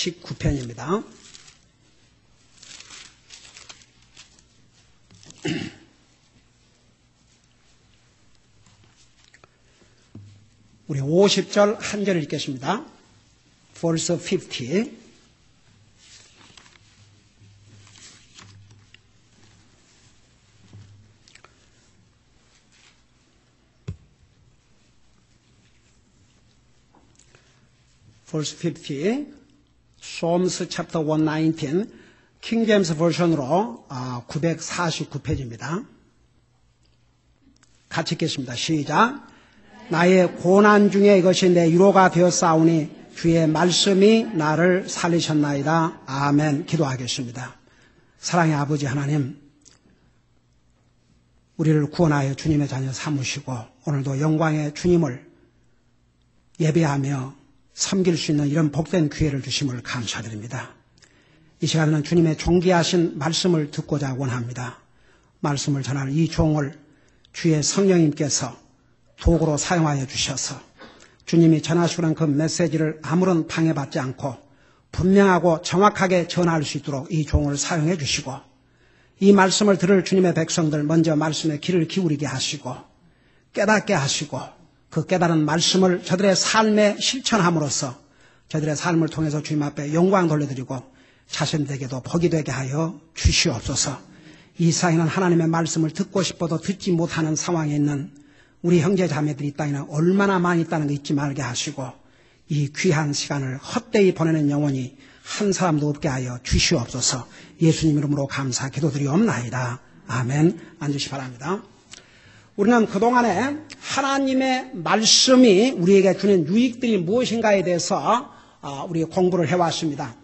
119편입니다. 우리 50절 한 절을 읽겠습니다. Verse 50. Verse 50, Psalms chapter 119, King James version으로 949페이지입니다. 같이 읽겠습니다. 시작. 나의 고난 중에 이것이 내 위로가 되었사오니 주의 말씀이 나를 살리셨나이다. 아멘. 기도하겠습니다. 사랑의 아버지 하나님, 우리를 구원하여 주님의 자녀 삼으시고 오늘도 영광의 주님을 예배하며 섬길 수 있는 이런 복된 기회를 주심을 감사드립니다. 이 시간에는 주님의 존귀하신 말씀을 듣고자 원합니다. 말씀을 전할 이 종을 주의 성령님께서 도구로 사용하여 주셔서 주님이 전하시는 그 메시지를 아무런 방해받지 않고 분명하고 정확하게 전할 수 있도록 이 종을 사용해 주시고 이 말씀을 들을 주님의 백성들 먼저 말씀에 귀를 기울이게 하시고 깨닫게 하시고 그 깨달은 말씀을 저들의 삶에 실천함으로써 저들의 삶을 통해서 주님 앞에 영광 돌려드리고 자신들에게도 복이 되게 하여 주시옵소서. 이 세상에는 하나님의 말씀을 듣고 싶어도 듣지 못하는 상황에 있는 우리 형제 자매들이 이 땅에는 얼마나 많이 있다는 거 잊지 말게 하시고 이 귀한 시간을 헛되이 보내는 영혼이 한 사람도 없게 하여 주시옵소서. 예수님 이름으로 감사 기도드리옵나이다. 아멘. 앉으시 바랍니다. 우리는 그동안에 하나님의 말씀이 우리에게 주는 유익들이 무엇인가에 대해서 우리 공부를 해왔습니다.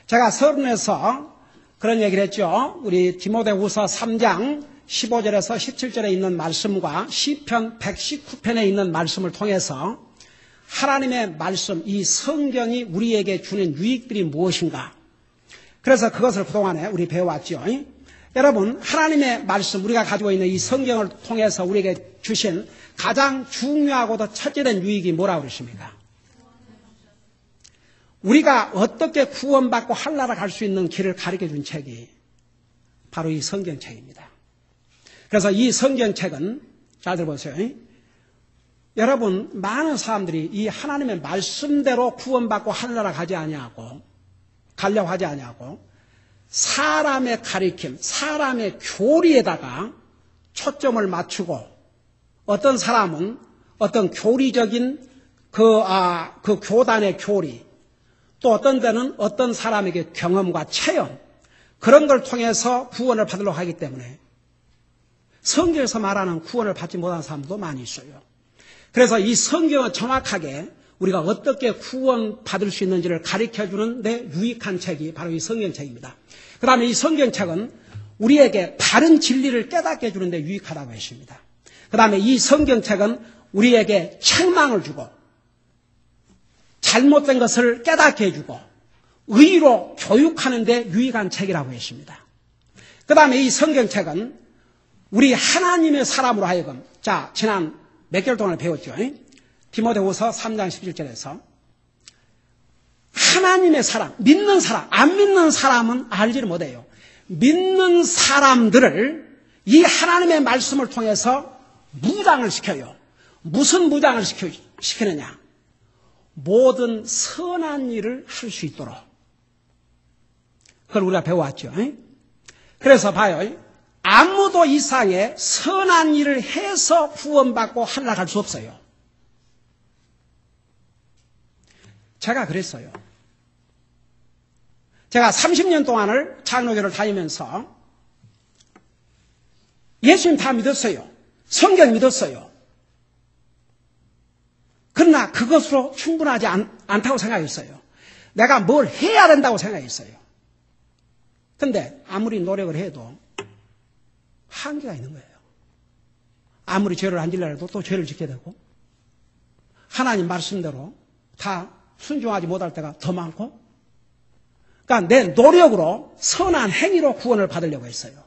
제가 서론에서 그런 얘기를 했죠. 우리 디모데후서 3장 15절에서 17절에 있는 말씀과 시편 119편에 있는 말씀을 통해서 하나님의 말씀, 이 성경이 우리에게 주는 유익들이 무엇인가. 그래서 그것을 그동안에 우리 배워왔죠. 여러분, 하나님의 말씀, 우리가 가지고 있는 이 성경을 통해서 우리에게 주신 가장 중요하고도 첫째된 유익이 뭐라고 그러십니까? 우리가 어떻게 구원받고 한나라 갈 수 있는 길을 가르쳐준 책이 바로 이 성경책입니다. 그래서 이 성경책은 잘 들어보세요. 여러분, 많은 사람들이 이 하나님의 말씀대로 구원받고 한나라 가려고 하지 아니하고 사람의 가리킴, 사람의 교리에다가 초점을 맞추고 어떤 사람은 어떤 교리적인 그 교단의 교리, 또 어떤 데는 어떤 사람에게 경험과 체험, 그런 걸 통해서 구원을 받으려고 하기 때문에 성경에서 말하는 구원을 받지 못한 사람도 많이 있어요. 그래서 이 성경은 정확하게 우리가 어떻게 구원받을 수 있는지를 가르쳐주는 데 유익한 책이 바로 이 성경책입니다. 그 다음에 이 성경책은 우리에게 바른 진리를 깨닫게 해주는 데 유익하다고 했습니다. 그 다음에 이 성경책은 우리에게 책망을 주고 잘못된 것을 깨닫게 해주고 의로 교육하는 데 유익한 책이라고 했습니다. 그 다음에 이 성경책은 우리 하나님의 사람으로 하여금, 자, 지난 몇 개월 동안 배웠죠. 디모데후서 3장 11절에서 하나님의 사람, 믿는 사람, 안 믿는 사람은 알지를 못해요. 믿는 사람들을 이 하나님의 말씀을 통해서 무장을 시켜요. 무슨 무장을 시키느냐? 모든 선한 일을 할 수 있도록. 그걸 우리가 배워왔죠. 그래서 봐요. 아무도 이 세상에 선한 일을 해서 구원받고 하늘나갈 수 없어요. 제가 그랬어요. 제가 30년 동안을 장로교를 다니면서 예수님 다 믿었어요. 성경 믿었어요. 그러나 그것으로 충분하지 않다고 생각했어요. 내가 뭘 해야 된다고 생각했어요. 그런데 아무리 노력을 해도 한계가 있는 거예요. 아무리 죄를 안 지려고 해도 또 죄를 짓게 되고 하나님 말씀대로 다 순종하지 못할 때가 더 많고, 그러니까 내 노력으로 선한 행위로 구원을 받으려고 했어요.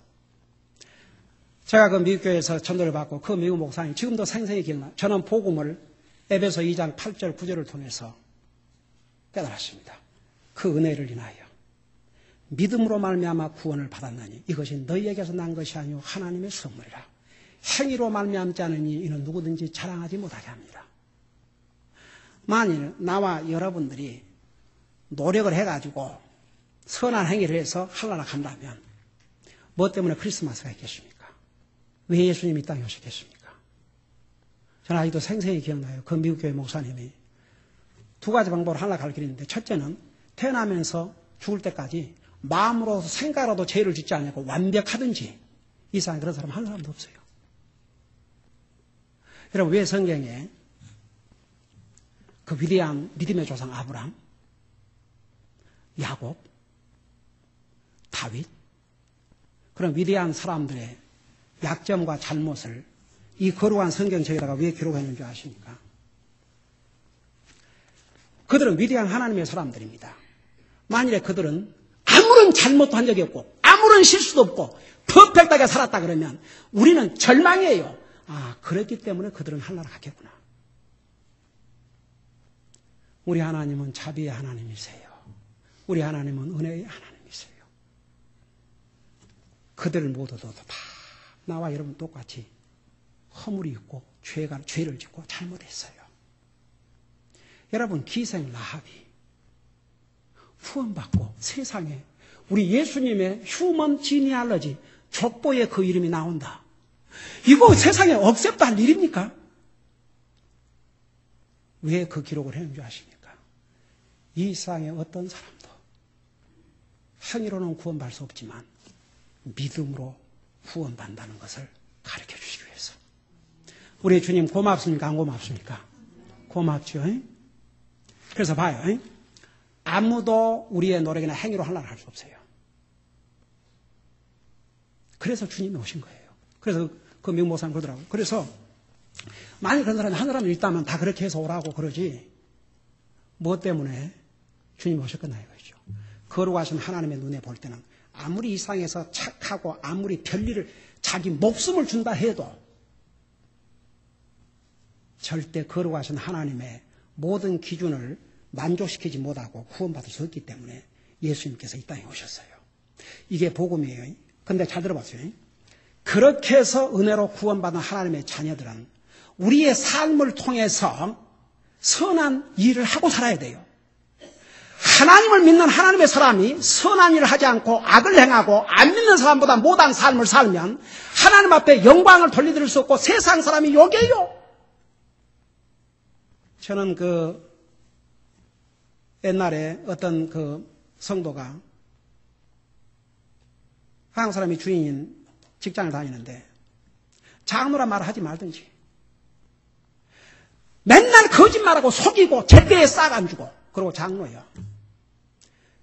제가 그 미국 교회에서 전도를 받고 그 미국 목사님 지금도 생생히 기억나요. 저는 복음을 에베소 2장 8절 9절을 통해서 깨달았습니다. 그 은혜를 인하여 믿음으로 말미암아 구원을 받았나니 이것이 너희에게서 난 것이 아니요 하나님의 선물이라. 행위로 말미암지 않으니 이는 누구든지 자랑하지 못하게 합니다. 만일 나와 여러분들이 노력을 해가지고 선한 행위를 해서 하늘나라 간다면 뭐 때문에 크리스마스가 있겠습니까? 왜 예수님이 이 땅에 오셨겠습니까? 저는 아직도 생생히 기억나요. 그 미국 교회 목사님이 두 가지 방법으로 하늘나라 갈 길이 있는데, 첫째는 태어나면서 죽을 때까지 마음으로 생각으로도 죄를 짓지 않고 완벽하든지, 이 세상에 그런 사람 한 사람도 없어요. 여러분, 왜 성경에 그 위대한 믿음의 조상 아브라함, 야곱, 다윗, 그런 위대한 사람들의 약점과 잘못을 이 거룩한 성경책에다가 왜 기록했는 줄 아십니까? 그들은 위대한 하나님의 사람들입니다. 만일에 그들은 아무런 잘못도 한 적이 없고 아무런 실수도 없고 퍼펙트하게 살았다 그러면 우리는 절망이에요. 아, 그랬기 때문에 그들은 하늘나라 갔겠구나. 우리 하나님은 자비의 하나님이세요. 우리 하나님은 은혜의 하나님이세요. 그들 모두도 다 나와 여러분 똑같이 허물이 있고 죄를 짓고 잘못했어요. 여러분, 기생 라합이 후원받고 세상에 우리 예수님의 휴먼 지니알러지 족보에 그 이름이 나온다. 이거 세상에 억셉도 할 일입니까? 왜 그 기록을 했는 줄 아십니까? 이 세상의 어떤 사람도 행위로는 구원받을 수 없지만 믿음으로 구원받는다는 것을 가르쳐 주시기 위해서. 우리 주님 고맙습니까? 안 고맙습니까? 고맙죠. 그래서 봐요. 아무도 우리의 노력이나 행위로 하나를 할 수 없어요. 그래서 주님이 오신 거예요. 그래서 그 미국 목사님 그러더라고요. 그래서 만약 그런 사람이 한 사람이 있다면 다 그렇게 해서 오라고 그러지, 뭐 때문에 주님이 오셨겠나 이거죠. 거룩하신 하나님의 눈에 볼 때는 아무리 이 세상에서 착하고 아무리 별일을 자기 목숨을 준다 해도 절대 거룩하신 하나님의 모든 기준을 만족시키지 못하고 구원받을 수 없기 때문에 예수님께서 이 땅에 오셨어요. 이게 복음이에요. 근데 잘 들어봤어요. 그렇게 해서 은혜로 구원받은 하나님의 자녀들은 우리의 삶을 통해서 선한 일을 하고 살아야 돼요. 하나님을 믿는 하나님의 사람이 선한 일을 하지 않고 악을 행하고 안 믿는 사람보다 못한 삶을 살면 하나님 앞에 영광을 돌려드릴 수 없고 세상 사람이 욕해요. 저는 옛날에 어떤 성도가 한국 사람이 주인인 직장을 다니는데 장로란 말을 하지 말든지 맨날 거짓말하고 속이고 제때에 싹 안 주고 그러고 장로예요.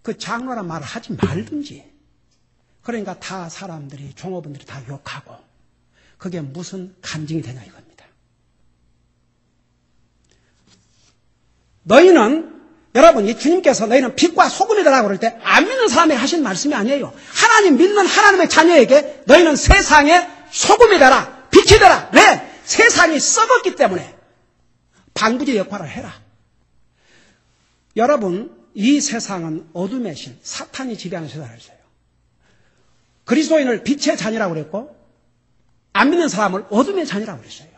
그 장로란 말을 하지 말든지. 그러니까 다 사람들이 종업원들이 다 욕하고 그게 무슨 간증이 되냐 이겁니다. 너희는 여러분, 이 주님께서 너희는 빛과 소금이라고 그럴 때 안 믿는 사람에게 하신 말씀이 아니에요. 하나님 믿는 하나님의 자녀에게 너희는 세상의 소금이 되라, 빛이 되라. 왜? 세상이 썩었기 때문에 방부제 역할을 해라. 여러분, 이 세상은 어둠의 신, 사탄이 지배하는 세상이었어요. 그리스도인을 빛의 자녀라고 그랬고 안 믿는 사람을 어둠의 자녀라고 그랬어요.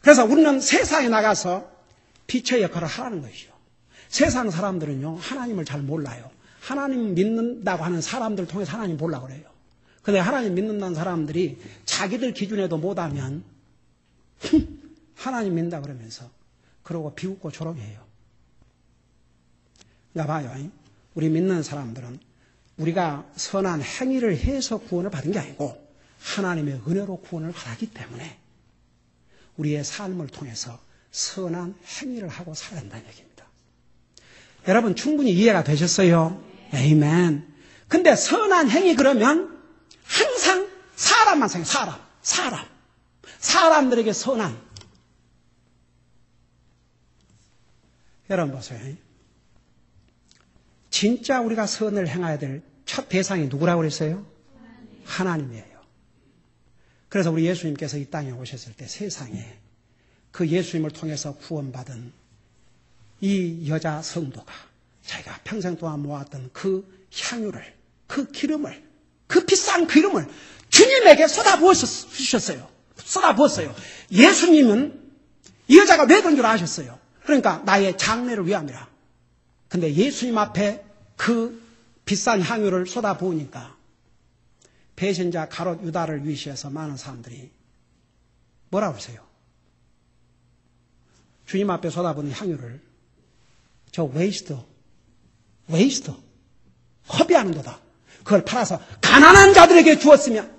그래서 우리는 세상에 나가서 빛의 역할을 하라는 것이죠. 세상 사람들은요, 하나님을 잘 몰라요. 하나님 믿는다고 하는 사람들 통해서 하나님 보려고 그래요. 근데 하나님 믿는다는 사람들이 자기들 기준에도 못하면 하나님 믿는다 그러면서 그러고 비웃고 조롱해요. 그러니까 봐요. 우리 믿는 사람들은 우리가 선한 행위를 해서 구원을 받은 게 아니고 하나님의 은혜로 구원을 받았기 때문에 우리의 삶을 통해서 선한 행위를 하고 살아야 한다는 얘기입니다. 여러분 충분히 이해가 되셨어요? 아멘. 근데 선한 행위 그러면 항상 사람만 생각해요. 사람들에게 선한. 여러분 보세요. 진짜 우리가 선을 행해야 될 첫 대상이 누구라고 그랬어요? 하나님이에요. 그래서 우리 예수님께서 이 땅에 오셨을 때 세상에 그 예수님을 통해서 구원받은 이 여자 성도가 자기가 평생 동안 모았던 그 향유를, 그 기름을, 그 비싼 기름을 주님에게 쏟아부으셨어요. 쏟아부었어요. 예수님은 이 여자가 왜 그런 줄 아셨어요. 그러니까 나의 장래를 위함이라. 근데 예수님 앞에 그 비싼 향유를 쏟아부으니까 배신자 가롯 유다를 위시해서 많은 사람들이 뭐라고 그러세요? 주님 앞에 쏟아부은 향유를 저 웨이스트, 허비하는 거다. 그걸 팔아서 가난한 자들에게 주었으면.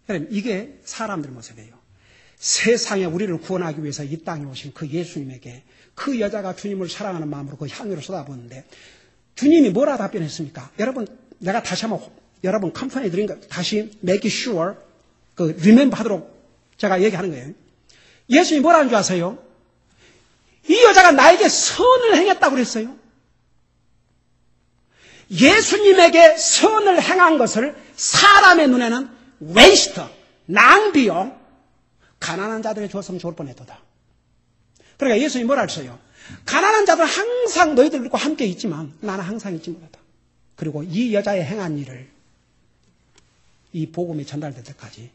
여러분, 이게 사람들 모습이에요. 세상에 우리를 구원하기 위해서 이 땅에 오신 그 예수님에게 그 여자가 주님을 사랑하는 마음으로 그 향유를 쏟아부었는데 주님이 뭐라 답변했습니까? 여러분, 내가 다시 한번 여러분 컴퍼니 드린 거 다시 make sure remember 하도록 제가 얘기하는 거예요. 예수님이 뭐라는 줄 아세요? 이 여자가 나에게 선을 행했다고 그랬어요. 예수님에게 선을 행한 것을 사람의 눈에는 웨이스트, 낭비요. 가난한 자들에게 주었으면 좋을 뻔했도다. 그러니까 예수님이 뭐라 했어요? 가난한 자들은 항상 너희들과 함께 있지만 나는 항상 있지 못하다. 그리고 이 여자의 행한 일을 이 복음이 전달될 때까지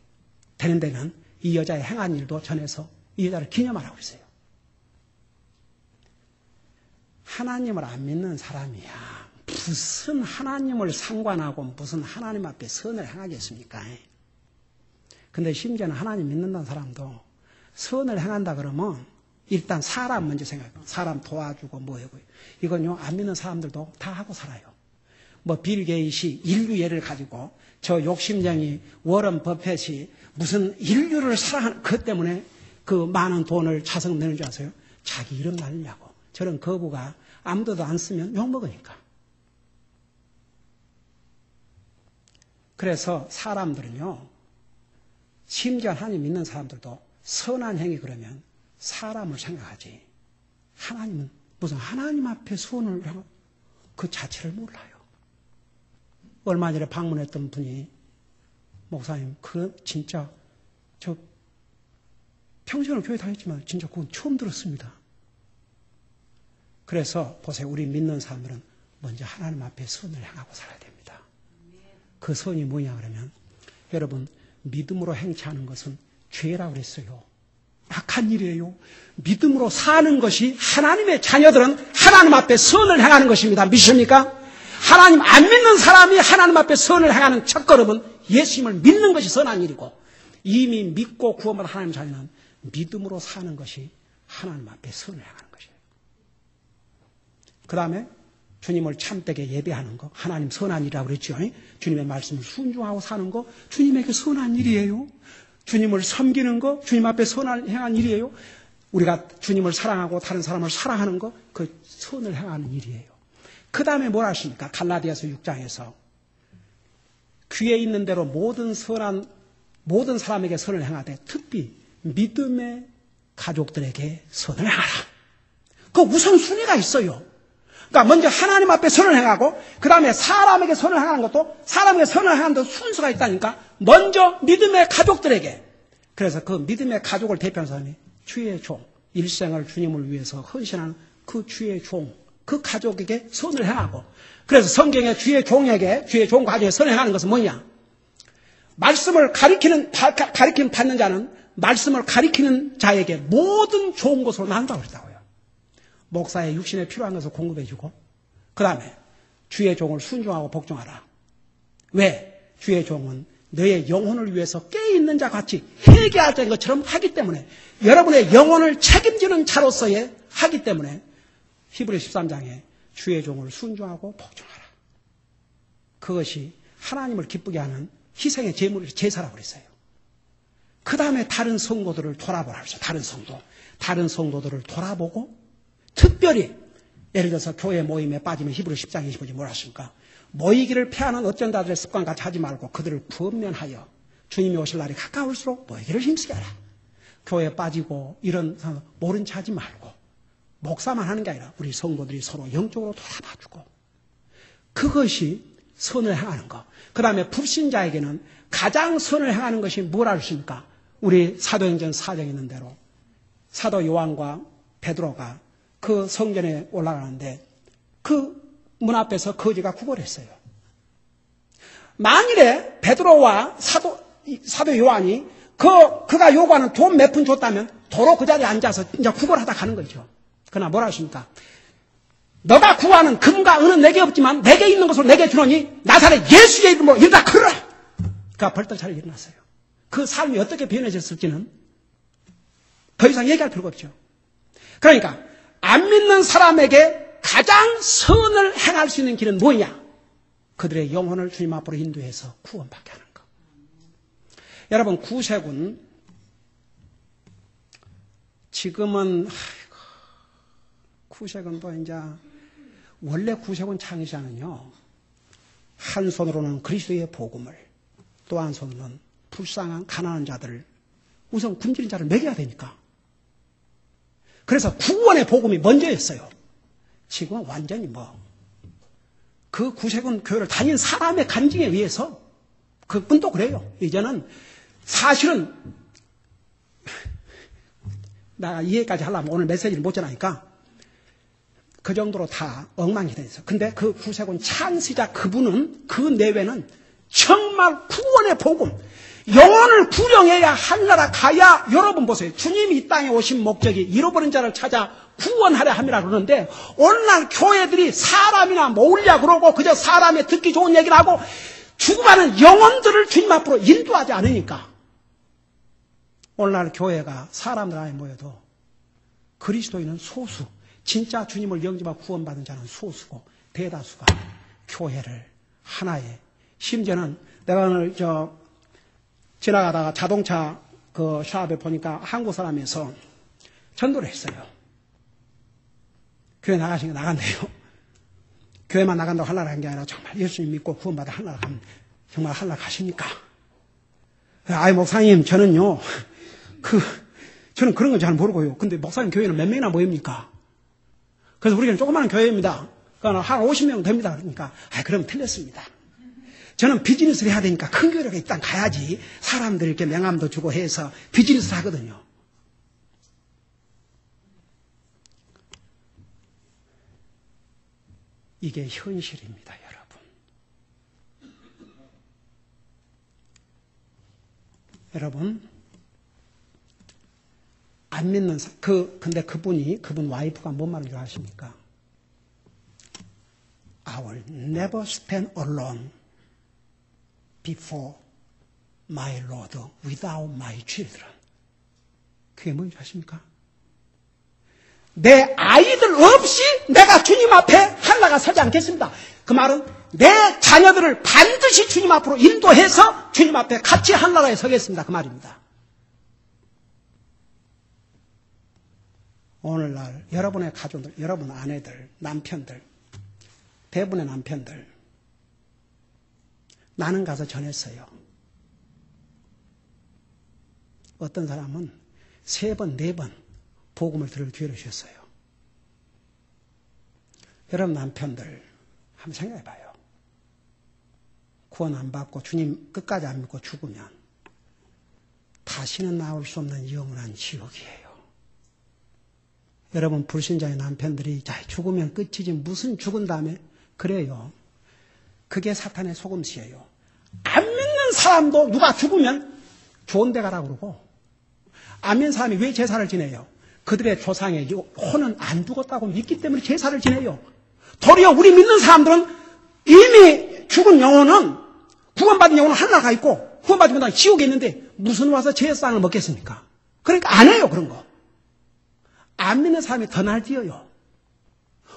되는 데는 이 여자의 행한 일도 전해서 이 여자를 기념하라고 했어요. 하나님을 안 믿는 사람이야. 무슨 하나님을 상관하고 무슨 하나님 앞에 선을 행하겠습니까? 근데 심지어는 하나님 믿는다는 사람도 선을 행한다 그러면 일단 사람 먼저 생각해요. 사람 도와주고 뭐하고. 이건요, 안 믿는 사람들도 다 하고 살아요. 뭐 빌 게이츠 인류 예를 가지고 저 욕심쟁이 워런 버핏이 무슨 인류를 사랑하는 그 때문에 그 많은 돈을 자석 내는 줄 아세요? 자기 이름 날리려고. 저런 거부가 아무도 안 쓰면 욕먹으니까. 그래서 사람들은요, 심지어 하나님 믿는 사람들도 선한 행위 그러면 사람을 생각하지. 하나님은 무슨 하나님 앞에 손을 하고 그 자체를 몰라요. 얼마 전에 방문했던 분이 목사님, 그 진짜 저 평생을 교회 다녔지만 진짜 그건 처음 들었습니다. 그래서 보세요. 우리 믿는 사람들은 먼저 하나님 앞에 선을 행하고 살아야 됩니다. 그 선이 뭐냐 그러면 여러분 믿음으로 행치하는 것은 죄라고 그랬어요. 악한 일이에요. 믿음으로 사는 것이 하나님의 자녀들은 하나님 앞에 선을 행하는 것입니다. 믿습니까? 하나님 안 믿는 사람이 하나님 앞에 선을 행하는 첫걸음은 예수님을 믿는 것이 선한 일이고 이미 믿고 구원받은 하나님 자녀는 믿음으로 사는 것이 하나님 앞에 선을 행하는 것이에요. 그 다음에 주님을 참되게 예배하는 거, 하나님 선한 일이라고 그랬죠. 주님의 말씀을 순종하고 사는 거, 주님에게 선한 일이에요. 주님을 섬기는 거, 주님 앞에 선을 행한 일이에요. 우리가 주님을 사랑하고 다른 사람을 사랑하는 거, 그 선을 행하는 일이에요. 그 다음에 뭐라 하십니까? 갈라디아서 6장에서 귀에 있는 대로 모든 사람에게 선을 행하되 특히 믿음의 가족들에게 선을 행하라. 그 우선순위가 있어요. 그러니까 먼저 하나님 앞에 선을 행하고 그 다음에 사람에게 선을 행하는 것도 사람에게 선을 행하는 것도 순서가 있다니까. 먼저 믿음의 가족들에게. 그래서 그 믿음의 가족을 대표하는 사람이 주의 종, 일생을 주님을 위해서 헌신하는 그 주의 종, 그 가족에게 선을 행하고. 그래서 성경에 주의 종에게, 주의 종 가족에 선을 행하는 것은 뭐냐? 말씀을 가리키는 받는 자는 말씀을 가리키는 자에게 모든 좋은 것으로 나눈다고 그랬다고요. 목사의 육신에 필요한 것을 공급해주고 그 다음에 주의 종을 순종하고 복종하라. 왜? 주의 종은 너의 영혼을 위해서 깨어있는 자 같이 회개하자는 것처럼 하기 때문에 여러분의 영혼을 책임지는 자로서의 하기 때문에 히브리 13장에 주의 종을 순종하고 복종하라. 그것이 하나님을 기쁘게 하는 희생의 제사라고 그랬어요. 그 다음에 다른 성도들을 돌아보라 그랬어요. 다른 성도들을 돌아보고 특별히 예를 들어서 교회 모임에 빠지면 히브리 10장 25절 뭐라 하십니까? 모이기를 피하는 어쩐 자들의 습관같이 하지 말고 그들을 권면하여 주님이 오실 날이 가까울수록 모이기를 힘쓰게 하라. 교회에 빠지고 이런 모른 체 하지 말고 목사만 하는 게 아니라 우리 성도들이 서로 영적으로 돌아봐주고 그것이 선을 행하는 것. 그 다음에 불신자에게는 가장 선을 행하는 것이 뭐라 하십니까? 우리 사도행전 4장에 있는 대로 사도 요한과 베드로가 그 성전에 올라가는데 그 문 앞에서 거지가 구걸했어요. 만일에 베드로와 사도 요한이 그가 요구하는 돈 몇 푼 줬다면 도로 그 자리에 앉아서 이제 구걸하다 가는 거죠. 그러나 뭐라 하십니까? 너가 구하는 금과 은은 내게 없지만 내게 있는 것으로 내게 주노니 나사렛 예수의 이름으로 일어나 걸어라. 그가 벌떡 잘 일어났어요. 그 삶이 어떻게 변해졌을지는 더 이상 얘기할 필요가 없죠. 그러니까 안 믿는 사람에게 가장 선을 행할 수 있는 길은 뭐냐? 그들의 영혼을 주님 앞으로 인도해서 구원받게 하는 것. 여러분, 구세군 지금은 구세군도 이제 원래 구세군 창시자는요, 한 손으로는 그리스도의 복음을, 또 한 손으로는 불쌍한 가난한 자들을, 우선 굶주린 자를 먹여야 되니까. 그래서 구원의 복음이 먼저였어요. 지금은 완전히 그 구세군 교회를 다닌 사람의 간증에 의해서, 그분도 그래요. 이제는 사실은 내가 이해까지 하려면 오늘 메시지를 못 전하니까 그 정도로 다 엉망이 돼 있어. 근데 그 구세군 창시자 그분은 그 내외는 정말 구원의 복음, 영혼을 구령해야 하늘나라 가야, 여러분 보세요. 주님이 이 땅에 오신 목적이 잃어버린 자를 찾아 구원하려 함이라 그러는데 오늘날 교회들이 사람이나 모으려고 그러고 그저 사람의 듣기 좋은 얘기를 하고 죽어가는 영혼들을 주님 앞으로 인도하지 않으니까 오늘날 교회가 사람들 안에 모여도 그리스도인은 소수, 진짜 주님을 영접하고 구원받은 자는 소수고 대다수가 교회를 하나의, 심지어는 내가 오늘 지나가다가 자동차 그 샵에 보니까 한국 사람에서 전도를 했어요. 교회 나가시니까 나간대요. 교회만 나간다고 하려고 한 게 아니라 정말 예수님 믿고 구원받아 하려고 하면 정말 하려고 하십니까? 아이, 목사님, 저는요, 저는 그런 건 잘 모르고요. 근데 목사님 교회는 몇 명이나 모입니까? 그래서 우리는 조그마한 교회입니다. 그러니까 한 50명 됩니다. 그러니까, 그럼 틀렸습니다. 저는 비즈니스를 해야 되니까 큰 교회가 일단 가야지 사람들 이렇게 명함도 주고 해서 비즈니스를 하거든요. 이게 현실입니다, 여러분. 여러분, 안 믿는 근데 그분 와이프가 뭔 말인 줄 아십니까? I will never stand alone before my Lord without my children. 그게 뭔지 아십니까? 내 아이들 없이 내가 주님 앞에 한나가 서지 않겠습니다. 그 말은 내 자녀들을 반드시 주님 앞으로 인도해서 주님 앞에 같이 한나라에 서겠습니다. 그 말입니다. 오늘날 여러분의 가족들, 여러분 아내들, 남편들, 대부분의 남편들 나는 가서 전했어요. 어떤 사람은 3번, 4번 복음을 들을 기회를 주셨어요. 여러분 남편들 한번 생각해봐요. 구원 안 받고 주님 끝까지 안 믿고 죽으면 다시는 나올 수 없는 영원한 지옥이에요. 여러분 불신자의 남편들이 죽으면 끝이지 무슨 죽은 다음에 그래요. 그게 사탄의 속임수예요. 안 믿는 사람도 누가 죽으면 좋은 데 가라고 그러고 안 믿는 사람이 왜 제사를 지내요? 그들의 조상의 혼은 안 죽었다고 믿기 때문에 제사를 지내요. 도리어 우리 믿는 사람들은 이미 죽은 영혼은 구원받은 영혼은 하늘나라 가 있고 구원받은 영혼은 지옥에 있는데 무슨 와서 제사상을 먹겠습니까? 그러니까 안 해요 그런 거. 안 믿는 사람이 더 날뛰어요.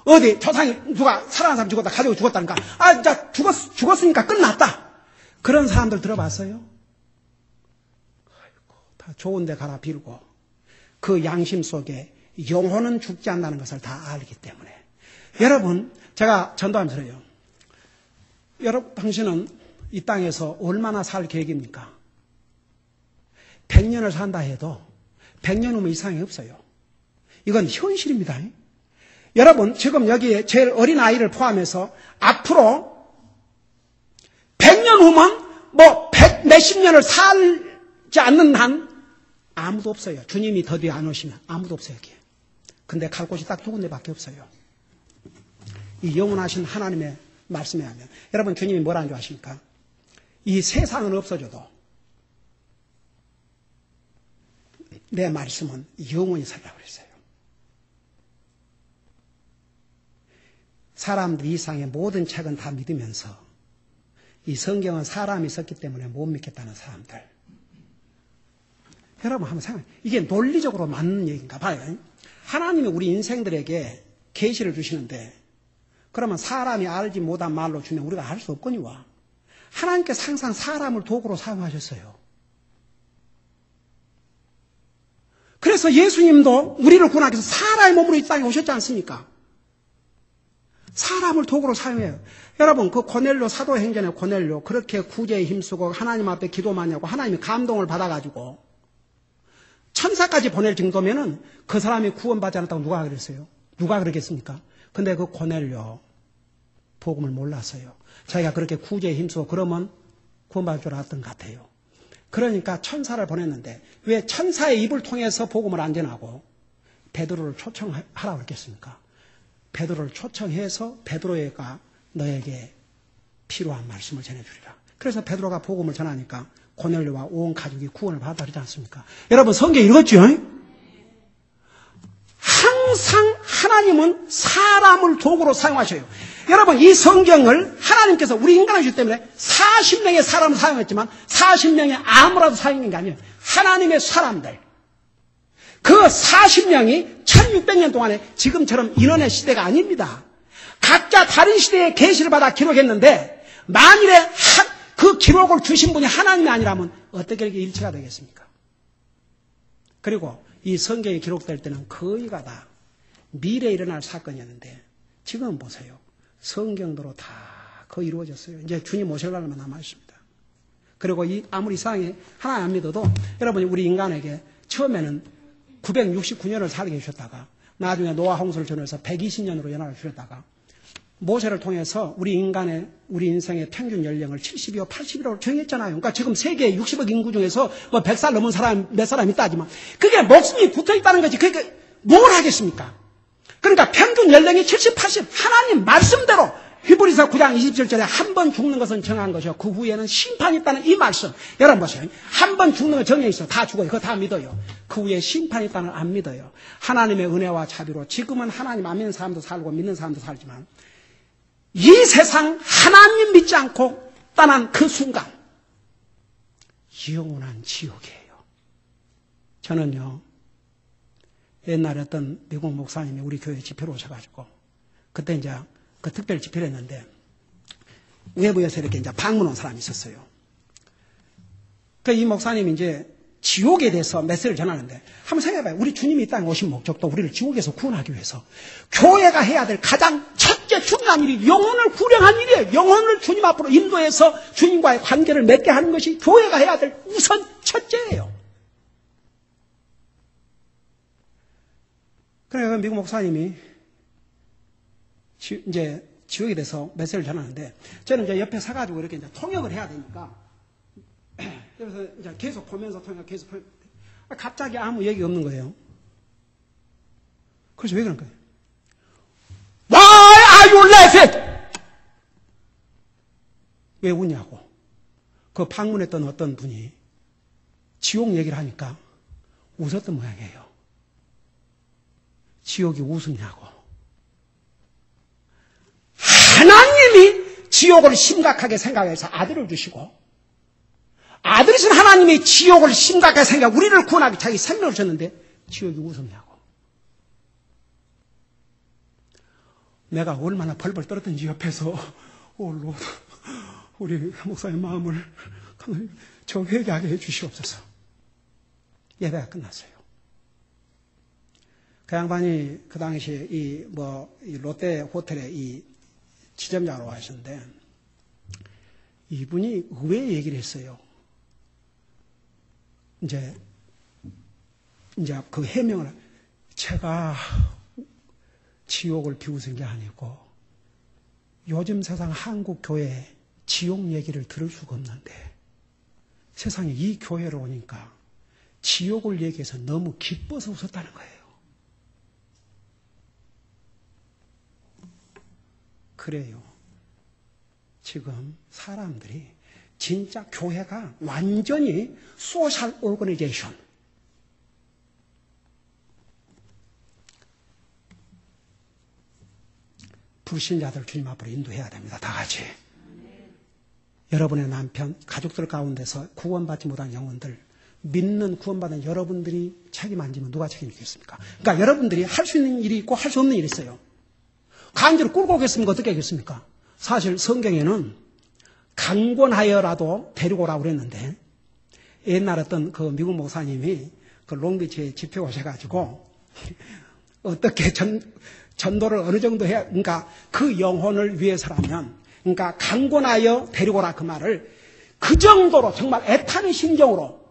어디 조상이 누가 사랑하는 사람 죽었다 가족이 죽었다니까 이제 죽었으니까 끝났다. 그런 사람들 들어봤어요? 아이고, 다 좋은 데 가라 빌고 그 양심 속에 영혼은 죽지 않는다는 것을 다 알기 때문에 여러분 제가 전도하면서요. 여러분 당신은 이 땅에서 얼마나 살 계획입니까? 100년을 산다 해도 100년 후면 이상이 없어요. 이건 현실입니다. 여러분 지금 여기에 제일 어린 아이를 포함해서 앞으로 100년 후면 몇십 년을 살지 않는 한 아무도 없어요. 주님이 더 뒤에 안 오시면 아무도 없어요. 여기에. 근데 갈 곳이 딱 두 군데밖에 없어요. 이 영원하신 하나님의 말씀에 하면. 여러분, 주님이 뭐라는 줄 아십니까? 이 세상은 없어져도 내 말씀은 영원히 살라고 그랬어요. 사람들 이상의 모든 책은 다 믿으면서 이 성경은 사람이 썼기 때문에 못 믿겠다는 사람들. 여러분 한번 생각해. 이게 논리적으로 맞는 얘기인가 봐요. 하나님이 우리 인생들에게 계시를 주시는데 그러면 사람이 알지 못한 말로 주면 우리가 알 수 없거니와. 하나님께서 항상 사람을 도구로 사용하셨어요. 그래서 예수님도 우리를 구원하기 위해서 사람의 몸으로 이 땅에 오셨지 않습니까? 사람을 도구로 사용해요. 여러분, 그 고넬료, 사도행전의 고넬료, 그렇게 구제에 힘쓰고 하나님 앞에 기도 많이 하고 하나님이 감동을 받아가지고 천사까지 보낼 정도면은 그 사람이 구원받지 않았다고 누가 그랬어요? 누가 그러겠습니까? 근데 그 고넬료, 복음을 몰랐어요. 자기가 그렇게 구제에 힘쓰고 그러면 구원받을 줄 알았던 것 같아요. 그러니까 천사를 보냈는데 왜 천사의 입을 통해서 복음을 안 전하고 베드로를 초청하라고 그랬겠습니까? 베드로를 초청해서 베드로가 너에게 필요한 말씀을 전해주리라. 그래서 베드로가 복음을 전하니까 고넬료와 온 가족이 구원을 받아 그러지 않습니까? 여러분 성경 읽었죠? 항상 하나님은 사람을 도구로 사용하셔요. 여러분 이 성경을 하나님께서 우리 인간이기 때문에 40명의 사람을 사용했지만 40명의 아무라도 사용한 게 아니에요. 하나님의 사람들. 그 40명이 1600년 동안에 지금처럼 인원의 시대가 아닙니다. 각자 다른 시대에 계시를 받아 기록했는데 만일에 그 기록을 주신 분이 하나님이 아니라면 어떻게 이렇게 일치가 되겠습니까? 그리고 이 성경이 기록될 때는 거의가 다 미래에 일어날 사건이었는데 지금 보세요. 성경대로 다 거의 이루어졌어요. 이제 주님 오실 날만 남아 있습니다. 그리고 아무리 이상하게 하나님 안 믿어도 여러분이 우리 인간에게 처음에는 969년을 살게 해주셨다가 나중에 노아 홍수를 전해서 120년으로 연합을 주셨다가 모세를 통해서 우리 인생의 평균 연령을 70이요, 80이라고 정했잖아요. 그러니까 지금 세계 60억 인구 중에서 뭐 100살 넘은 사람, 몇 사람 있다지만 그게 목숨이 붙어 있다는 거지. 그게 뭘 하겠습니까? 그러니까 평균 연령이 70, 80, 하나님 말씀대로 히브리서 9장 27절에 한 번 죽는 것은 정한 것이요. 그 후에는 심판이 있다는 이 말씀. 여러분 보세요. 한 번 죽는 건 정해 있어. 다 죽어요. 그거 다 믿어요. 그 후에 심판이 있다는 안 믿어요. 하나님의 은혜와 자비로 지금은 하나님 안 믿는 사람도 살고 믿는 사람도 살지만 이 세상 하나님 믿지 않고 떠난 그 순간 영원한 지옥이에요. 저는요. 옛날에 어떤 미국 목사님이 우리 교회 집회로 오셔가지고 그때 이제 그 특별 집회를 했는데 외부에서 이렇게 이제 방문 온 사람이 있었어요. 그 이 목사님이 이제 지옥에 대해서 메시지를 전하는데 한번 생각해봐요. 우리 주님이 이 땅에 오신 목적도 우리를 지옥에서 구원하기 위해서 교회가 해야 될 가장 첫째 중요한 일이 영혼을 구령한 일이에요. 영혼을 주님 앞으로 인도해서 주님과의 관계를 맺게 하는 것이 교회가 해야 될 우선 첫째예요. 그래서 미국 목사님이 이제 지옥에 대해서 메시지를 전하는데 저는 이제 옆에 서가지고 이렇게 이제 통역을 해야 되니까 그래서 이제 계속 보면서 계속 보면서 갑자기 아무 얘기 없는 거예요. 그래서 왜 그런 거예요? Why are you laughing? 왜 웃냐고. 그 방문했던 어떤 분이 지옥 얘기를 하니까 웃었던 모양이에요. 지옥이 웃음냐고. 하나님이 지옥을 심각하게 생각해서 아들을 주시고 아들이신 하나님이 지옥을 심각하게 생각하고 우리를 구원하기 자기 생명을 줬는데 지옥이 웃음냐고. 내가 얼마나 벌벌 떨었던지 옆에서 로드 우리 목사의 마음을 저 회개하게 해 주시옵소서. 예배가 끝났어요. 그 양반이 그 당시에 이 롯데 호텔에 이 지점장으로 하셨는데 이분이 의외의 얘기를 했어요. 이제 그 해명을 제가 지옥을 비웃은 게 아니고 요즘 세상 한국 교회 지옥 얘기를 들을 수가 없는데 세상에 이 교회로 오니까 지옥을 얘기해서 너무 기뻐서 웃었다는 거예요. 그래요. 지금 사람들이 진짜 교회가 완전히 소셜 오거니제이션, 불신자들 주님 앞으로 인도해야 됩니다. 다 같이. 여러분의 남편, 가족들 가운데서 구원받지 못한 영혼들, 믿는 구원받은 여러분들이 책임 안 지면 누가 책임지겠습니까? 그러니까 여러분들이 할 수 있는 일이 있고 할 수 없는 일이 있어요. 강제로 끌고 오겠습니까? 어떻게 하겠습니까? 사실 성경에는 강권하여라도 데리고 오라고 그랬는데, 옛날 어떤 그 미국 목사님이 그 롱비치에 집회 오셔가지고 어떻게 전도를 어느 정도 해야, 그러니까 그 영혼을 위해서라면, 그러니까 강권하여 데리고 오라 그 말을 그 정도로 정말 애타는 심정으로,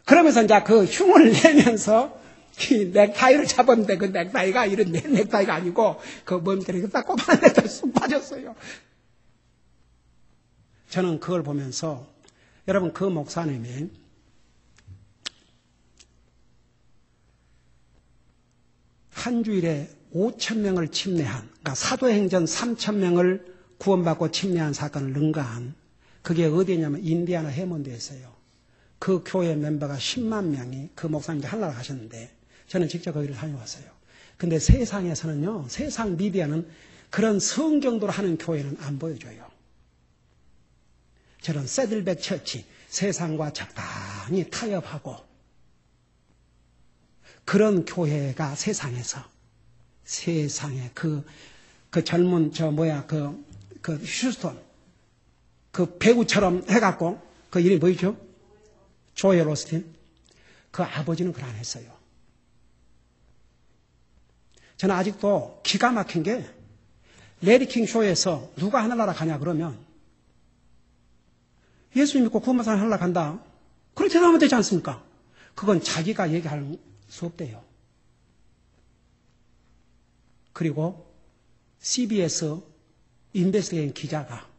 그러면서 이제 그 흉을 내면서 이 넥타이를 잡았는데 그 넥타이가 이런 넥타이가 아니고 그 몸들이 딱 꼬마한 넥타이 쑥 빠졌어요. 저는 그걸 보면서 여러분 그 목사님이 한 주일에 5,000명을 침례한, 그러니까 사도행전 3,000명을 구원받고 침례한 사건을 능가한, 그게 어디냐면 인디아나 해먼드였어요. 그 교회 멤버가 10만 명이 그 목사님이 하늘나라 가셨는데 저는 직접 거기를 다녀왔어요. 근데 세상에서는요, 세상 미디어는 그런 성경도로 하는 교회는 안 보여줘요. 저런 새들백 처치, 세상과 적당히 타협하고 그런 교회가 세상에 그 젊은 그 휴스턴 그 배우처럼 해갖고 그 이름이 뭐였죠? 조엘 오스틴. 그 아버지는 그걸 안 했어요. 저는 아직도 기가 막힌 게 레디킹 쇼에서 누가 하늘나라 가냐 그러면 예수 믿고 구원받은 사람 하늘나라 간다. 그렇게 대답하면 되지 않습니까? 그건 자기가 얘기할 수 없대요. 그리고 CBS 인베스티게이션 기자가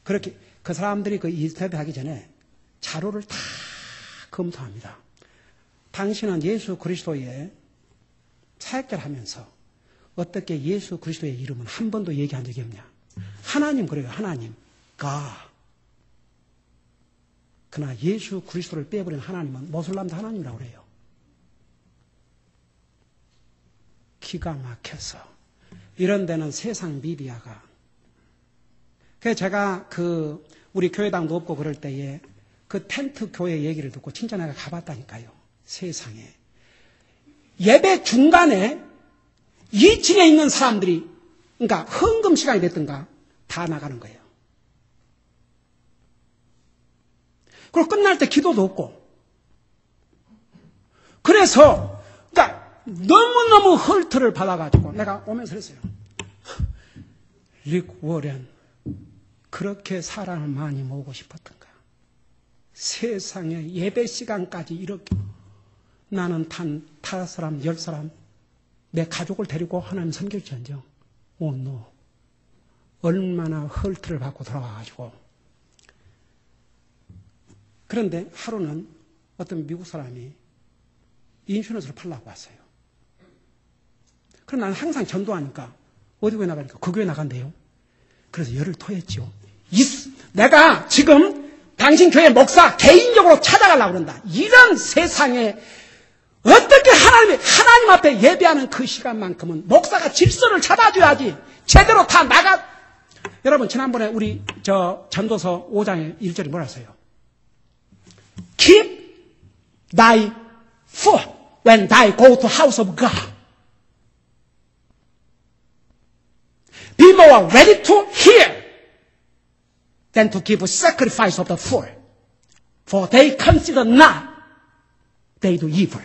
그렇게 그 사람들이 그 인터뷰 하기 전에 자료를 다 검토합니다. 당신은 예수 그리스도의 사역자를 하면서 어떻게 예수 그리스도의 이름은 한 번도 얘기한 적이 없냐? 하나님 그래요. 하나님. 가. 그러나 예수 그리스도를 빼버린 하나님은 모슬람도 하나님이라고 그래요. 기가 막혀서. 이런 데는 세상 미디어가. 그래서 제가 우리 교회당도 없고 그럴 때에 그 텐트 교회 얘기를 듣고 진짜 내가 가봤다니까요. 세상에. 예배 중간에 2층에 있는 사람들이, 그러니까 헌금 시간이 됐든가 다 나가는 거예요. 그리고 끝날 때 기도도 없고. 그래서, 그러니까 너무너무 헐트를 받아가지고 내가 오면서 그랬어요. 릭 워렌, 그렇게 사람을 많이 모으고 싶었던가. 세상에 예배 시간까지 이렇게 나는 5사람, 10사람 내 가족을 데리고 하나님 섬길지언정. 오, 노. 얼마나 헐트를 받고 돌아와가지고. 그런데 하루는 어떤 미국 사람이 인슈런스를 팔라고 왔어요. 그럼 나는 항상 전도하니까 어디 교회 나가니까 그 교회 나간대요. 그래서 열을 토했죠. 내가 지금 당신 교회 목사 개인적으로 찾아가려고 그런다. 이런 세상에 어떻게 하나님 앞에 예배하는 그 시간만큼은 목사가 질서를 찾아줘야지. 제대로 다 여러분, 지난번에 우리 전도서 5장의 1절이 뭐라 했어요? Keep thy foot when thou go to house of God. Be more ready to hear than to give sacrifice of the fool. For they consider not they do evil.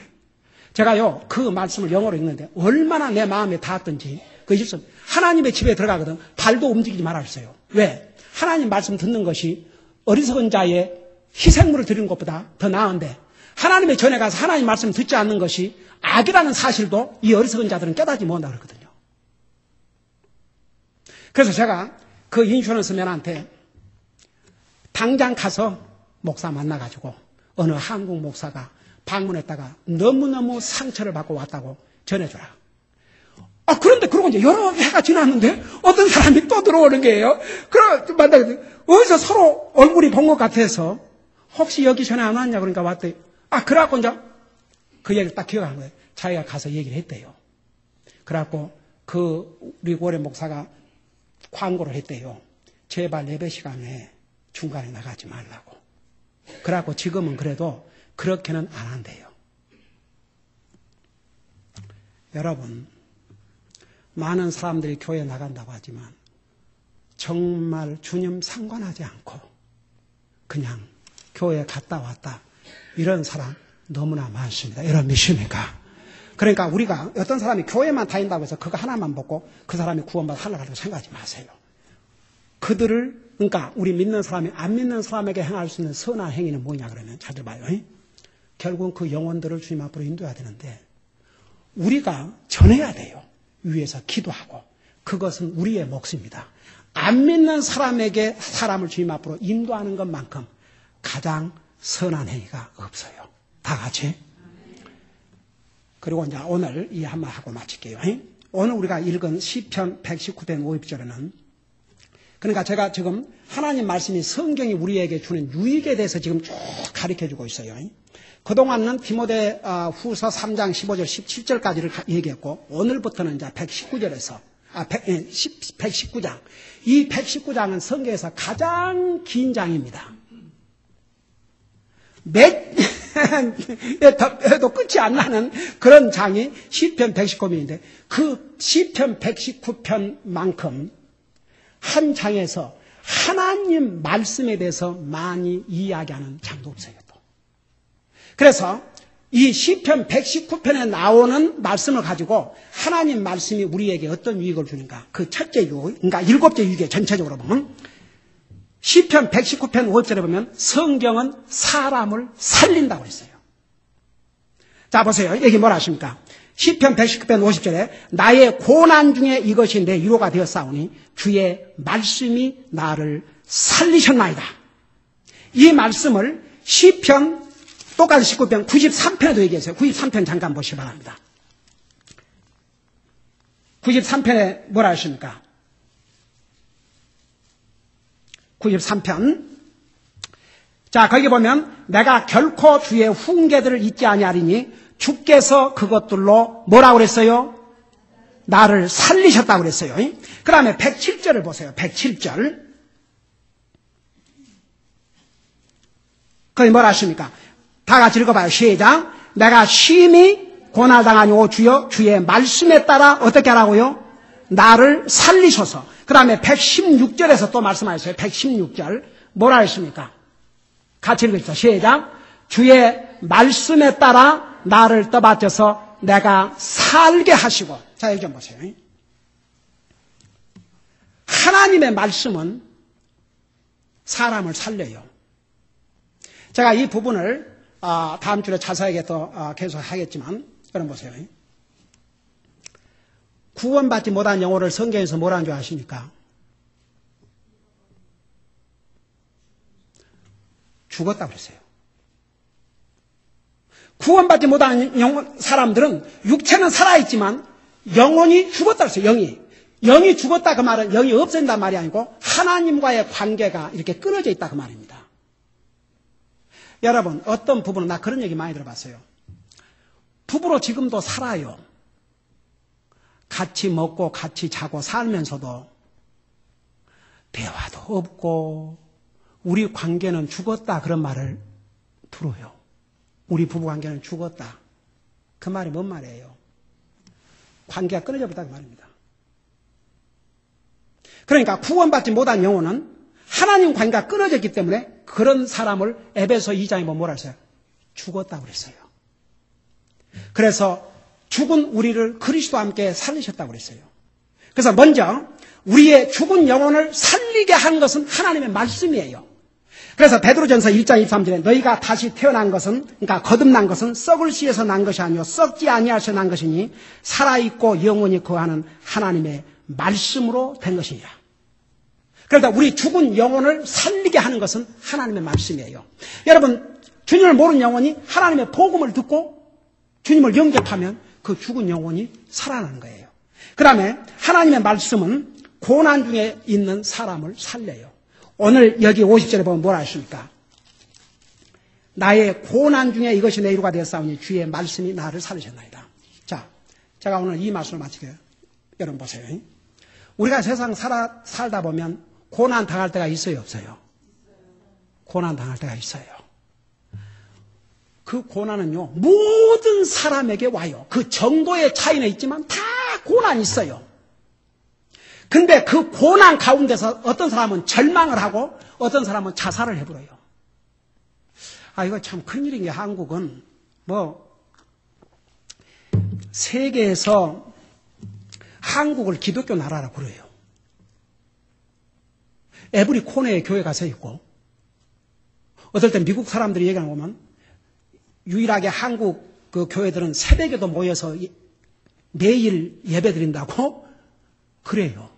제가요, 그 말씀을 영어로 읽는데 얼마나 내 마음에 닿았던지. 그 일선 하나님의 집에 들어가거든 발도 움직이지 말아 했어요. 왜? 하나님 말씀 듣는 것이 어리석은 자의 희생물을 드리는 것보다 더 나은데 하나님의 전에 가서 하나님 말씀 듣지 않는 것이 악이라는 사실도 이 어리석은 자들은 깨닫지 못한다고 그러거든요. 그래서 제가 그 인슈런스맨한테 당장 가서 목사 만나가지고 어느 한국 목사가 방문했다가 너무너무 상처를 받고 왔다고 전해줘라. 그런데 그러고 이제 여러 해가 지났는데 어떤 사람이 또 들어오는 거예요. 그럼 만나게 어디서 서로 얼굴이 본 것 같아서 혹시 여기 전에 안 왔냐 그러니까 왔대. 그래갖고 이제 그 얘기를 딱 기억하는 거예요. 자기가 가서 얘기를 했대요. 그래갖고 우리 고래 목사가 광고를 했대요. 제발 예배 시간에 중간에 나가지 말라고. 그래갖고 지금은 그래도 그렇게는 안 한대요. 여러분, 많은 사람들이 교회 나간다고 하지만 정말 주님 상관하지 않고 그냥 교회 갔다 왔다 이런 사람 너무나 많습니다. 여러분 믿습니까? 그러니까 우리가 어떤 사람이 교회만 다닌다고 해서 그거 하나만 보고 그 사람이 구원받아 하려고 생각하지 마세요. 그러니까 우리 믿는 사람이 안 믿는 사람에게 행할 수 있는 선한 행위는 뭐냐 그러면 잘 들어봐요. 결국은 그 영혼들을 주님 앞으로 인도해야 되는데 우리가 전해야 돼요. 위에서 기도하고. 그것은 우리의 몫입니다. 안 믿는 사람에게 사람을 주님 앞으로 인도하는 것만큼 가장 선한 행위가 없어요. 다 같이. 그리고 이제 오늘 이 한번 하고 마칠게요. 오늘 우리가 읽은 시편 119편 50절에는 그러니까 제가 지금 하나님 말씀이 성경이 우리에게 주는 유익에 대해서 지금 쭉 가르쳐주고 있어요. 그동안은 디모데 후서 3장 15절 17절까지를 얘기했고 오늘부터는 이제 119절에서 119장 이 119장은 성경에서 가장 긴 장입니다. 해도 끝이 안 나는 그런 장이 시편 119편인데 그 시편 119편만큼 한 장에서 하나님 말씀에 대해서 많이 이야기하는 장도 없어요. 또. 그래서 이 시편 119편에 나오는 말씀을 가지고 하나님 말씀이 우리에게 어떤 유익을 주는가. 그 첫째 유익, 그러니까 7째 유익에 전체적으로 보면 시편 119편 5절에 보면 성경은 사람을 살린다고 했어요. 자 보세요. 여기 뭐라 하십니까? 시편 119편 50절에 나의 고난 중에 이것이 내 위로가 되었사오니 주의 말씀이 나를 살리셨나이다. 이 말씀을 시편 똑같은 19편 93편에도 얘기했어요. 93편 잠깐 보시기 바랍니다. 93편에 뭐라 하십니까? 93편. 자, 거기 보면 내가 결코 주의 훈계들을 잊지 아니하리니 주께서 그것들로 뭐라고 그랬어요? 나를 살리셨다고 그랬어요. 그 다음에 107절을 보세요. 107절. 거기 뭐라 하십니까? 다 같이 읽어봐요. 시작. 내가 심히 고난당하니 오 주여 주의 말씀에 따라 어떻게 하라고요? 나를 살리소서. 그 다음에 116절에서 또 말씀하셨어요. 116절. 뭐라 했습니까? 같이 읽읍시다. 시작. 주의 말씀에 따라 나를 떠받쳐서 내가 살게 하시고. 자, 여기 좀 보세요. 하나님의 말씀은 사람을 살려요. 제가 이 부분을 다음 주에 자세하게 또 계속 하겠지만 여러분 보세요. 구원받지 못한 영혼을 성경에서 뭐라는 줄 아십니까? 죽었다고 그랬어요. 구원받지 못한 사람들은 육체는 살아있지만 영혼이 죽었다고 했어요. 영이 죽었다 그 말은 영이 없어진단 말이 아니고 하나님과의 관계가 이렇게 끊어져 있다 그 말입니다. 여러분 어떤 부부는 나 그런 얘기 많이 들어봤어요. 부부로 지금도 살아요. 같이 먹고 같이 자고 살면서도 대화도 없고 우리 관계는 죽었다 그런 말을 들어요. 우리 부부관계는 죽었다. 그 말이 뭔 말이에요? 관계가 끊어져 버렸다 그 말입니다. 그러니까 구원받지 못한 영혼은 하나님 관계가 끊어졌기 때문에 그런 사람을 에베소 2장에 보면 뭐라 했어요? 죽었다고 그랬어요. 그래서 죽은 우리를 그리스도와 함께 살리셨다고 그랬어요. 그래서 먼저 우리의 죽은 영혼을 살리게 한 것은 하나님의 말씀이에요. 그래서 베드로전서 1장 23절에 너희가 다시 태어난 것은 그러니까 거듭난 것은 썩을 씨에서 난 것이 아니요 썩지 아니하여서 난 것이니 살아있고 영원히 거하는 하나님의 말씀으로 된 것이니라. 그러다 우리 죽은 영혼을 살리게 하는 것은 하나님의 말씀이에요. 여러분 주님을 모르는 영혼이 하나님의 복음을 듣고 주님을 영접하면 그 죽은 영혼이 살아나는 거예요. 그 다음에 하나님의 말씀은 고난 중에 있는 사람을 살려요. 오늘 여기 50절에 보면 뭐라 하십니까? 나의 고난 중에 이것이 내 위로가 되었사오니 주의 말씀이 나를 살리셨나이다. 자, 제가 오늘 이 말씀을 마치게요. 여러분 보세요. 우리가 세상 살다 보면 고난 당할 때가 있어요, 없어요? 고난 당할 때가 있어요. 그 고난은요, 모든 사람에게 와요. 그 정도의 차이는 있지만 다 고난이 있어요. 근데 그 고난 가운데서 어떤 사람은 절망을 하고 어떤 사람은 자살을 해버려요. 아, 이거 참 큰일인 게 한국은 세계에서 한국을 기독교 나라라고 그래요. 에브리 코너에 교회가 서 있고, 어떨 땐 미국 사람들이 얘기하는 거 보면, 유일하게 한국 그 교회들은 새벽에도 모여서 매일 예배 드린다고? 그래요.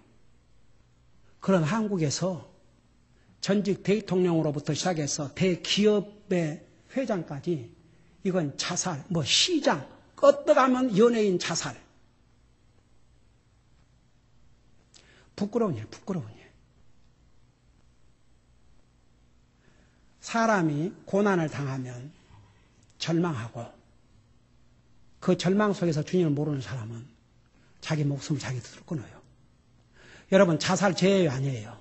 그런 한국에서 전직 대통령으로부터 시작해서 대기업의 회장까지 이건 자살, 시장, 껐다가면 연예인 자살. 부끄러운 일, 부끄러운 일. 사람이 고난을 당하면 절망하고 그 절망 속에서 주님을 모르는 사람은 자기 목숨을 자기 뜻으로 끊어요. 여러분, 자살 죄예요, 아니에요?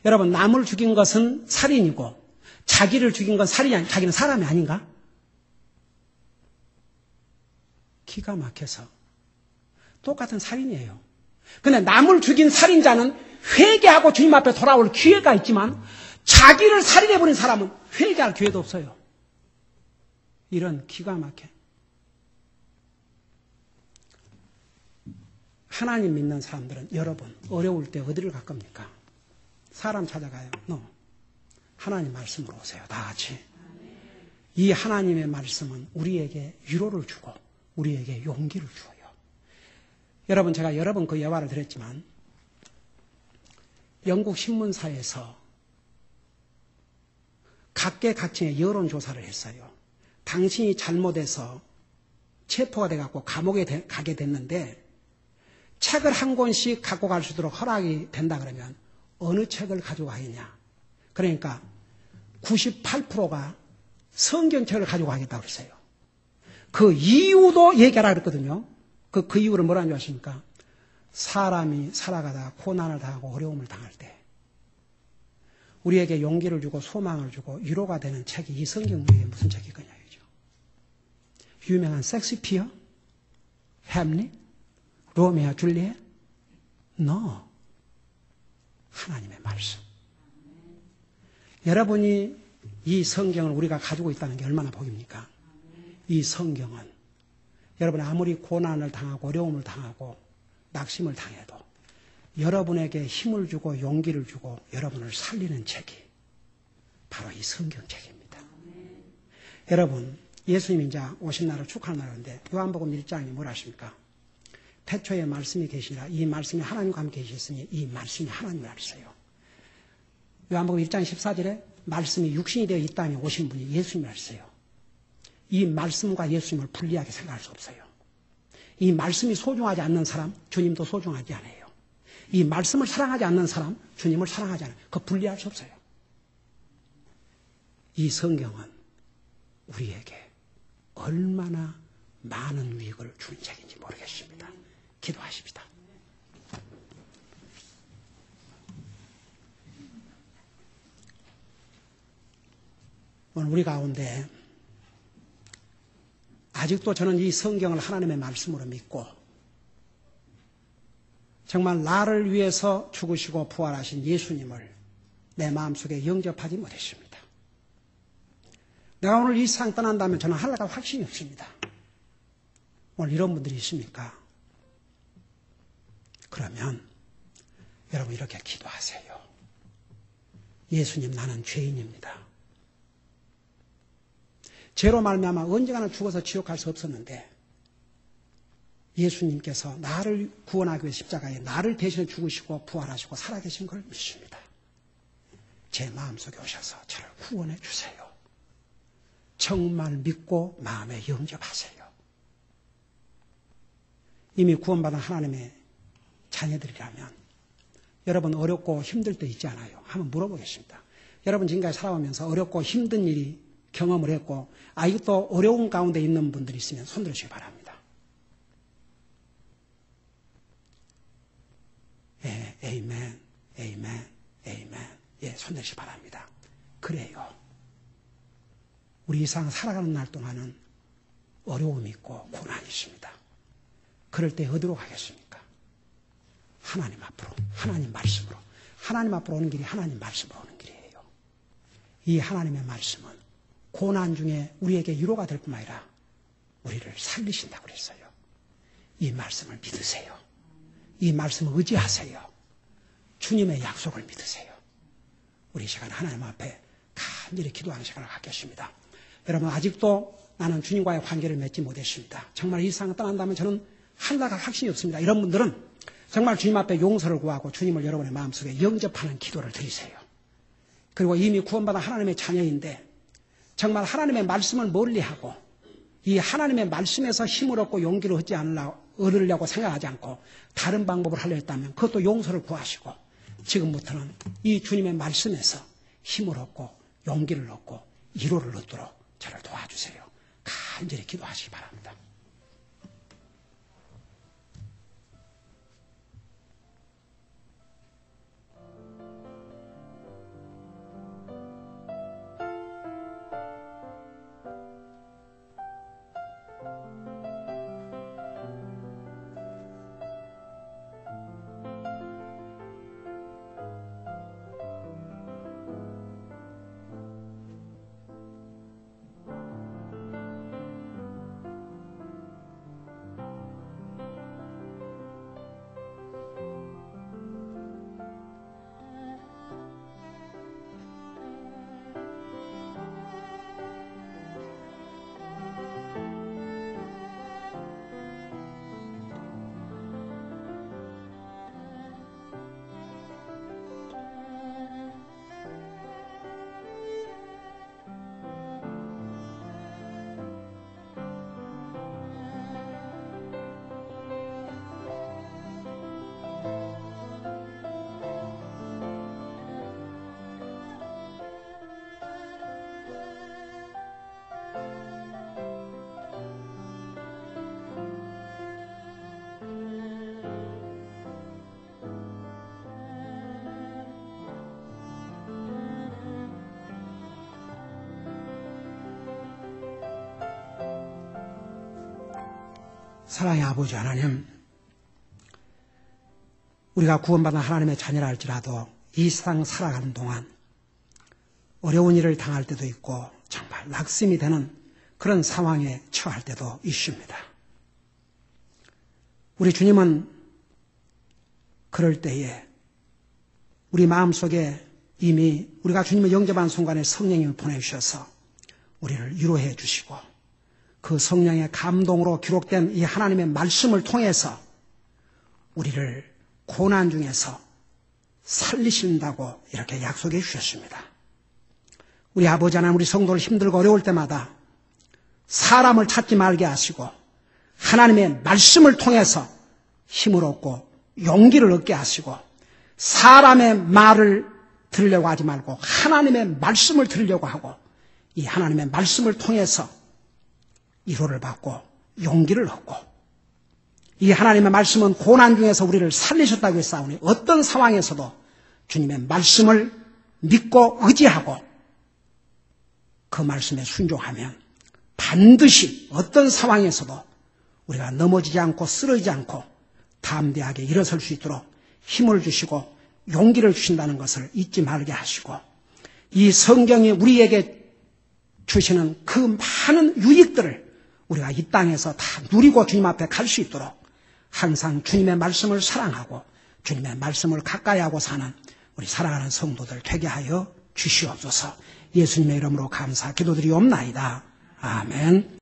여러분, 남을 죽인 것은 살인이고 자기를 죽인 건 살인이 아니, 자기는 사람이 아닌가? 기가 막혀서 똑같은 살인이에요. 근데 남을 죽인 살인자는 회개하고 주님 앞에 돌아올 기회가 있지만 자기를 살인해버린 사람은 회개할 기회도 없어요. 이런 기가 막혀. 하나님 믿는 사람들은 여러분 어려울 때 어디를 갈 겁니까? 사람 찾아가요? 하나님 말씀으로 오세요. 다 같이. 이 하나님의 말씀은 우리에게 위로를 주고 우리에게 용기를 주어요. 여러분, 제가 여러 번 그 예화를 드렸지만 영국 신문사에서 각계각층의 여론조사를 했어요. 당신이 잘못해서 체포가 돼갖고 감옥에 가게 됐는데 책을 한 권씩 갖고 갈 수 있도록 허락이 된다 그러면 어느 책을 가지고 가겠냐. 그러니까 98%가 성경책을 가지고 가겠다고 그랬어요. 그 이유도 얘기하라 그랬거든요. 그 이유를 뭐라는 줄 아십니까? 사람이 살아가다가 고난을 당하고 어려움을 당할 때 우리에게 용기를 주고 소망을 주고 위로가 되는 책이 이 성경 중에 무슨 책이겠냐 이죠. 유명한 섹스피어? 햄릿? 로미오 줄리엣? No. 하나님의 말씀. 여러분이 이 성경을 우리가 가지고 있다는 게 얼마나 복입니까? 이 성경은 여러분이 아무리 고난을 당하고 어려움을 당하고 낙심을 당해도 여러분에게 힘을 주고 용기를 주고 여러분을 살리는 책이 바로 이 성경책입니다. 여러분, 예수님이 이제 오신 날을 축하하는 날인데 요한복음 1장이 뭐라 하십니까? 태초에 말씀이 계시니라 이 말씀이 하나님과 함께 계셨으니 이 말씀이 하나님을 알았어요. 요한복음 1장 14절에 말씀이 육신이 되어 이 땅에 오신 분이 예수님을 알았어요. 이 말씀과 예수님을 분리하게 생각할 수 없어요. 이 말씀이 소중하지 않는 사람, 주님도 소중하지 않아요. 이 말씀을 사랑하지 않는 사람, 주님을 사랑하지 않아요. 그거 분리할 수 없어요. 이 성경은 우리에게 얼마나 많은 유익을 주는 책인지 모르겠습니다. 기도하십시다. 오늘 우리 가운데 아직도 저는 이 성경을 하나님의 말씀으로 믿고 정말 나를 위해서 죽으시고 부활하신 예수님을 내 마음속에 영접하지 못했습니다. 내가 오늘 이 세상 떠난다면 저는 하나가 확신이 없습니다. 오늘 이런 분들이 있습니까? 그러면 여러분 이렇게 기도하세요. 예수님, 나는 죄인입니다. 죄로 말미암아 언젠가는 죽어서 지옥 갈 수 없었는데 예수님께서 나를 구원하기 위해 십자가에 나를 대신해 죽으시고 부활하시고 살아계신 걸 믿습니다. 제 마음속에 오셔서 저를 구원해 주세요. 정말 믿고 마음에 영접하세요. 이미 구원받은 하나님의 자녀들이라면 여러분 어렵고 힘들 때 있지 않아요? 한번 물어보겠습니다. 여러분 지금까지 살아오면서 어렵고 힘든 일이 경험을 했고 아직도 어려운 가운데 있는 분들이 있으면 손들으시기 바랍니다. 예, 에이멘, 에이멘, 에이멘. 예, 손들으시기 바랍니다. 그래요. 우리 이 세상 살아가는 날 동안은 어려움이 있고 고난이 있습니다. 그럴 때 어디로 가겠습니까? 하나님 앞으로, 하나님 말씀으로. 하나님 앞으로 오는 길이 하나님 말씀으로 오는 길이에요. 이 하나님의 말씀은 고난 중에 우리에게 위로가 될 뿐만 아니라 우리를 살리신다고 그랬어요. 이 말씀을 믿으세요. 이 말씀을 의지하세요. 주님의 약속을 믿으세요. 우리 시간 하나님 앞에 간절히 기도하는 시간을 갖겠습니다. 여러분 아직도 나는 주님과의 관계를 맺지 못했습니다. 정말 이 세상을 떠난다면 저는 하늘나갈 확신이 없습니다. 이런 분들은 정말 주님 앞에 용서를 구하고 주님을 여러분의 마음속에 영접하는 기도를 드리세요. 그리고 이미 구원받은 하나님의 자녀인데 정말 하나님의 말씀을 멀리하고 이 하나님의 말씀에서 힘을 얻고 용기를 얻으려고 생각하지 않고 다른 방법을 하려 했다면 그것도 용서를 구하시고 지금부터는 이 주님의 말씀에서 힘을 얻고 용기를 얻고 위로를 얻도록 저를 도와주세요. 간절히 기도하시기 바랍니다. 사랑의 아버지 하나님, 우리가 구원받은 하나님의 자녀라 할지라도 이 세상 살아가는 동안 어려운 일을 당할 때도 있고 정말 낙심이 되는 그런 상황에 처할 때도 있습니다. 우리 주님은 그럴 때에 우리 마음속에 이미 우리가 주님을 영접한 순간에 성령님을 보내주셔서 우리를 위로해 주시고 그 성령의 감동으로 기록된 이 하나님의 말씀을 통해서 우리를 고난 중에서 살리신다고 이렇게 약속해 주셨습니다. 우리 아버지 하나님, 우리 성도를 힘들고 어려울 때마다 사람을 찾지 말게 하시고 하나님의 말씀을 통해서 힘을 얻고 용기를 얻게 하시고 사람의 말을 들으려고 하지 말고 하나님의 말씀을 들으려고 하고 이 하나님의 말씀을 통해서 위로를 받고 용기를 얻고 이 하나님의 말씀은 고난 중에서 우리를 살리셨다고 했사오니 어떤 상황에서도 주님의 말씀을 믿고 의지하고 그 말씀에 순종하면 반드시 어떤 상황에서도 우리가 넘어지지 않고 쓰러지지 않고 담대하게 일어설 수 있도록 힘을 주시고 용기를 주신다는 것을 잊지 말게 하시고 이 성경이 우리에게 주시는 그 많은 유익들을 우리가 이 땅에서 다 누리고 주님 앞에 갈 수 있도록 항상 주님의 말씀을 사랑하고 주님의 말씀을 가까이 하고 사는 우리 사랑하는 성도들 되게 하여 주시옵소서. 예수님의 이름으로 감사 기도드리옵나이다. 아멘.